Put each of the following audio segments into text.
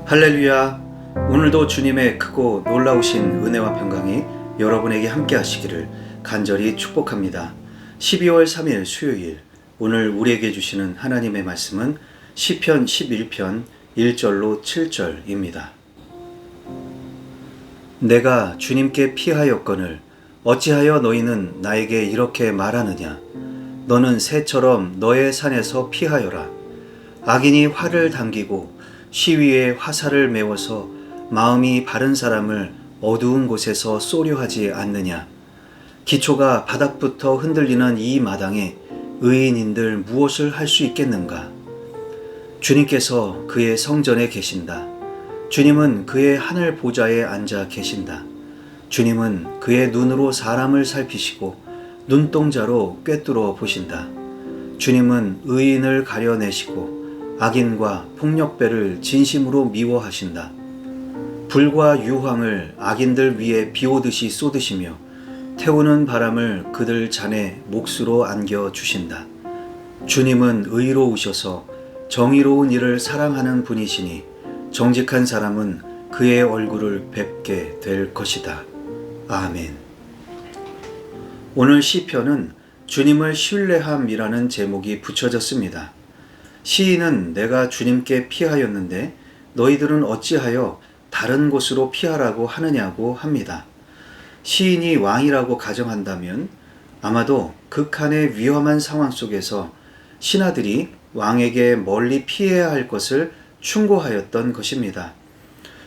할렐루야. 오늘도 주님의 크고 놀라우신 은혜와 평강이 여러분에게 함께 하시기를 간절히 축복합니다. 12월 3일 수요일, 오늘 우리에게 주시는 하나님의 말씀은 시편 11편 1절로 7절입니다. 내가 주님께 피하였거늘 어찌하여 너희는 나에게 이렇게 말하느냐. 너는 새처럼 너의 산에서 피하여라. 악인이 활을 당기고 시위에 화살을 메워서 마음이 바른 사람을 어두운 곳에서 쏘려 하지 않느냐. 기초가 바닥부터 흔들리는 이 마당에 의인인들 무엇을 할 수 있겠는가. 주님께서 그의 성전에 계신다. 주님은 그의 하늘 보좌에 앉아 계신다. 주님은 그의 눈으로 사람을 살피시고 눈동자로 꿰뚫어 보신다. 주님은 의인을 가려내시고 악인과 폭력배를 진심으로 미워하신다. 불과 유황을 악인들 위에 비오듯이 쏟으시며 태우는 바람을 그들 잔에 몫으로 안겨주신다. 주님은 의로우셔서 정의로운 일을 사랑하는 분이시니 정직한 사람은 그의 얼굴을 뵙게 될 것이다. 아멘. 오늘 시편은 주님을 신뢰함이라는 제목이 붙여졌습니다. 시인은 내가 주님께 피하였는데 너희들은 어찌하여 다른 곳으로 피하라고 하느냐고 합니다. 시인이 왕이라고 가정한다면 아마도 극한의 위험한 상황 속에서 신하들이 왕에게 멀리 피해야 할 것을 충고하였던 것입니다.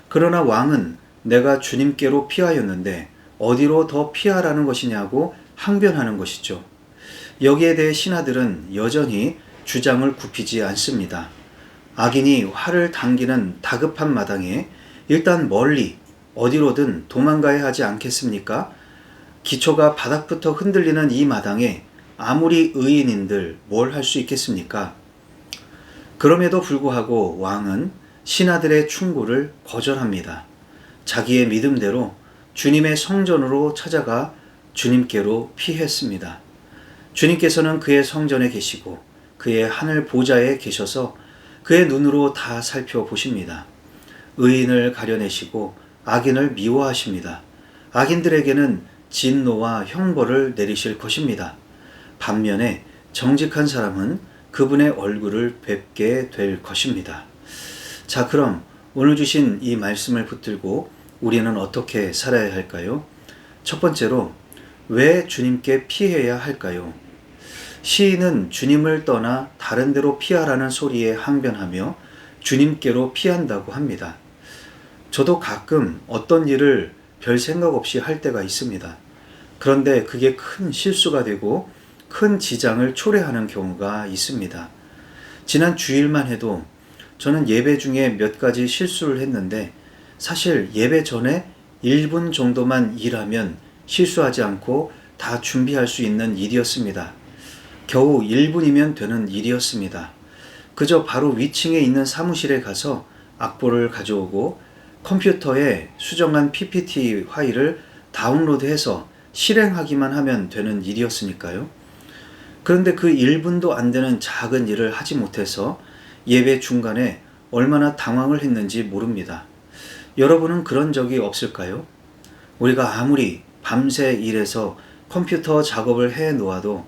그러나 왕은 내가 주님께로 피하였는데 어디로 더 피하라는 것이냐고 항변하는 것이죠. 여기에 대해 신하들은 여전히 주장을 굽히지 않습니다. 악인이 활을 당기는 다급한 마당에 일단 멀리 어디로든 도망가야 하지 않겠습니까? 기초가 바닥부터 흔들리는 이 마당에 아무리 의인인들 뭘 할 수 있겠습니까? 그럼에도 불구하고 왕은 신하들의 충고를 거절합니다. 자기의 믿음대로 주님의 성전으로 찾아가 주님께로 피했습니다. 주님께서는 그의 성전에 계시고 그의 하늘 보좌에 계셔서 그의 눈으로 다 살펴보십니다. 의인을 가려내시고 악인을 미워하십니다. 악인들에게는 진노와 형벌을 내리실 것입니다. 반면에 정직한 사람은 그분의 얼굴을 뵙게 될 것입니다. 자, 그럼 오늘 주신 이 말씀을 붙들고 우리는 어떻게 살아야 할까요? 첫 번째로, 왜 주님께 피해야 할까요? 시인은 주님을 떠나 다른 데로 피하라는 소리에 항변하며 주님께로 피한다고 합니다. 저도 가끔 어떤 일을 별 생각 없이 할 때가 있습니다. 그런데 그게 큰 실수가 되고 큰 지장을 초래하는 경우가 있습니다. 지난 주일만 해도 저는 예배 중에 몇 가지 실수를 했는데 사실 예배 전에 1분 정도만 일하면 실수하지 않고 다 준비할 수 있는 일이었습니다. 겨우 1분이면 되는 일이었습니다. 그저 바로 위층에 있는 사무실에 가서 악보를 가져오고 컴퓨터에 수정한 PPT 파일을 다운로드해서 실행하기만 하면 되는 일이었으니까요. 그런데 그 1분도 안 되는 작은 일을 하지 못해서 예배 중간에 얼마나 당황을 했는지 모릅니다. 여러분은 그런 적이 없을까요? 우리가 아무리 밤새 일해서 컴퓨터 작업을 해 놓아도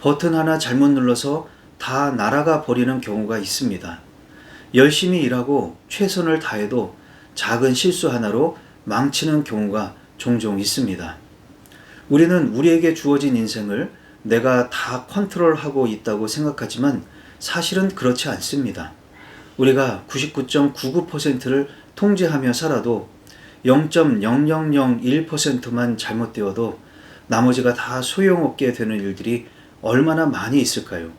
버튼 하나 잘못 눌러서 다 날아가 버리는 경우가 있습니다. 열심히 일하고 최선을 다해도 작은 실수 하나로 망치는 경우가 종종 있습니다. 우리는 우리에게 주어진 인생을 내가 다 컨트롤하고 있다고 생각하지만 사실은 그렇지 않습니다. 우리가 99.99%를 통제하며 살아도 0.0001%만 잘못되어도 나머지가 다 소용없게 되는 일들이 얼마나 많이 있을까요?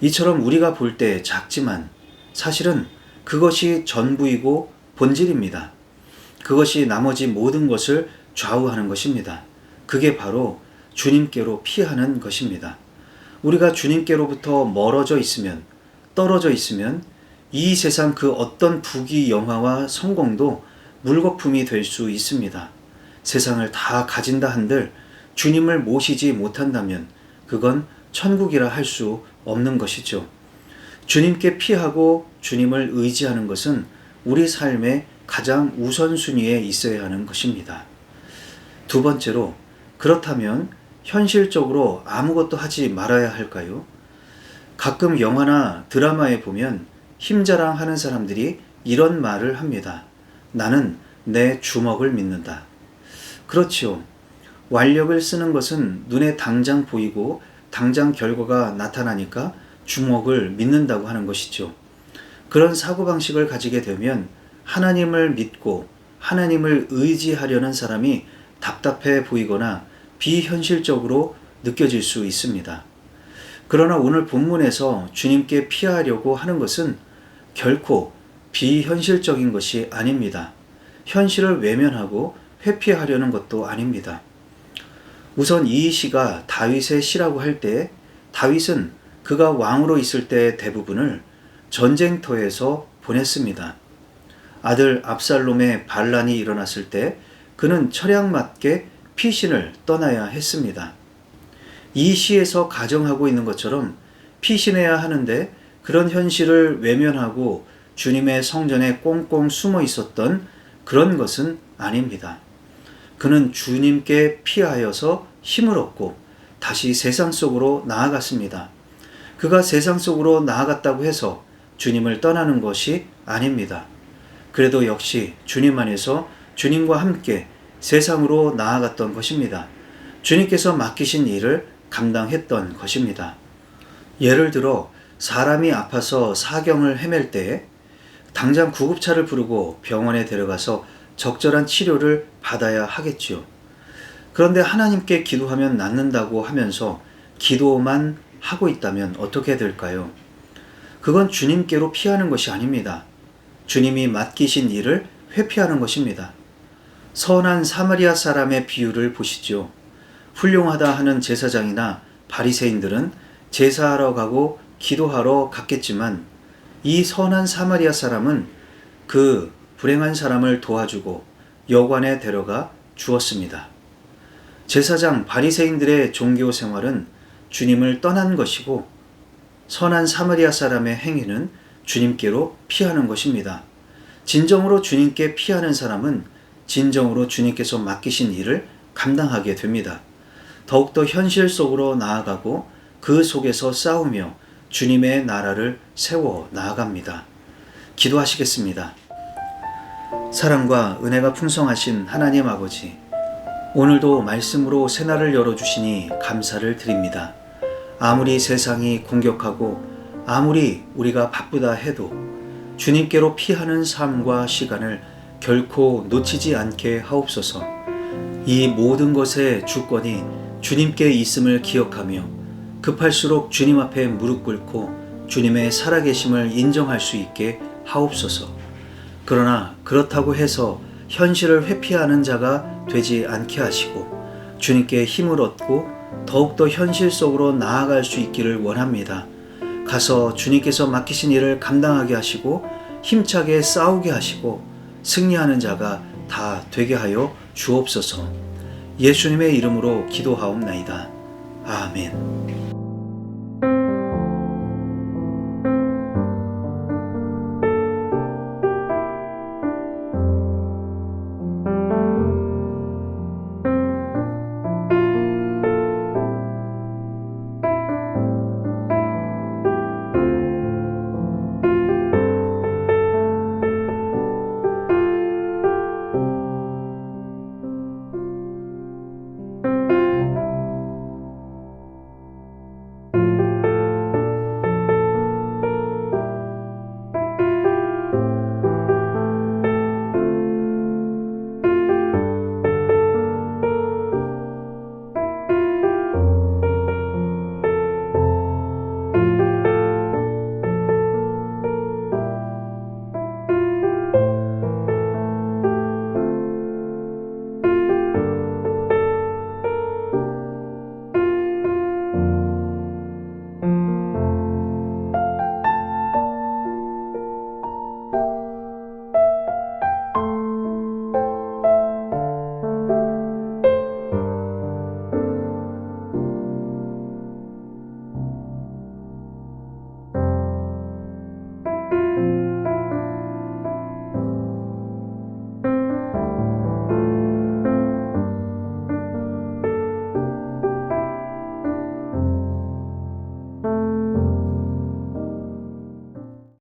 이처럼 우리가 볼 때 작지만 사실은 그것이 전부이고 본질입니다. 그것이 나머지 모든 것을 좌우하는 것입니다. 그게 바로 주님께로 피하는 것입니다. 우리가 주님께로부터 멀어져 있으면, 떨어져 있으면 이 세상 그 어떤 부귀 영화와 성공도 물거품이 될 수 있습니다. 세상을 다 가진다 한들 주님을 모시지 못한다면 그건 천국이라 할 수 없는 것이죠. 주님께 피하고 주님을 의지하는 것은 우리 삶의 가장 우선순위에 있어야 하는 것입니다. 두 번째로, 그렇다면 현실적으로 아무것도 하지 말아야 할까요? 가끔 영화나 드라마에 보면 힘자랑하는 사람들이 이런 말을 합니다. 나는 내 주먹을 믿는다. 그렇지요. 완력을 쓰는 것은 눈에 당장 보이고 당장 결과가 나타나니까 주먹을 믿는다고 하는 것이죠. 그런 사고방식을 가지게 되면 하나님을 믿고 하나님을 의지하려는 사람이 답답해 보이거나 비현실적으로 느껴질 수 있습니다. 그러나 오늘 본문에서 주님께 피하려고 하는 것은 결코 비현실적인 것이 아닙니다. 현실을 외면하고 회피하려는 것도 아닙니다. 우선 이 시가 다윗의 시라고 할 때 다윗은 그가 왕으로 있을 때 대부분을 전쟁터에서 보냈습니다. 아들 압살롬의 반란이 일어났을 때 그는 철양맞게 피신을 떠나야 했습니다. 이 시에서 가정하고 있는 것처럼 피신해야 하는데 그런 현실을 외면하고 주님의 성전에 꽁꽁 숨어 있었던 그런 것은 아닙니다. 그는 주님께 피하여서 힘을 얻고 다시 세상 속으로 나아갔습니다. 그가 세상 속으로 나아갔다고 해서 주님을 떠나는 것이 아닙니다. 그래도 역시 주님 안에서 주님과 함께 세상으로 나아갔던 것입니다. 주님께서 맡기신 일을 감당했던 것입니다. 예를 들어 사람이 아파서 사경을 헤맬 때 당장 구급차를 부르고 병원에 데려가서 적절한 치료를 받아야 하겠지요. 그런데 하나님께 기도하면 낫는다고 하면서 기도만 하고 있다면 어떻게 될까요? 그건 주님께로 피하는 것이 아닙니다. 주님이 맡기신 일을 회피하는 것입니다. 선한 사마리아 사람의 비유를 보시죠. 훌륭하다 하는 제사장이나 바리새인들은 제사하러 가고 기도하러 갔겠지만 이 선한 사마리아 사람은 그 불행한 사람을 도와주고 여관에 데려가 주었습니다. 제사장 바리새인들의 종교 생활은 주님을 떠난 것이고 선한 사마리아 사람의 행위는 주님께로 피하는 것입니다. 진정으로 주님께 피하는 사람은 진정으로 주님께서 맡기신 일을 감당하게 됩니다. 더욱더 현실 속으로 나아가고 그 속에서 싸우며 주님의 나라를 세워 나아갑니다. 기도하시겠습니다. 사랑과 은혜가 풍성하신 하나님 아버지, 오늘도 말씀으로 새날을 열어주시니 감사를 드립니다. 아무리 세상이 공격하고 아무리 우리가 바쁘다 해도 주님께로 피하는 삶과 시간을 결코 놓치지 않게 하옵소서. 이 모든 것의 주권이 주님께 있음을 기억하며 급할수록 주님 앞에 무릎 꿇고 주님의 살아계심을 인정할 수 있게 하옵소서. 그러나 그렇다고 해서 현실을 회피하는 자가 되지 않게 하시고 주님께 힘을 얻고 더욱더 현실 속으로 나아갈 수 있기를 원합니다. 가서 주님께서 맡기신 일을 감당하게 하시고 힘차게 싸우게 하시고 승리하는 자가 다 되게 하여 주옵소서. 예수님의 이름으로 기도하옵나이다. 아멘.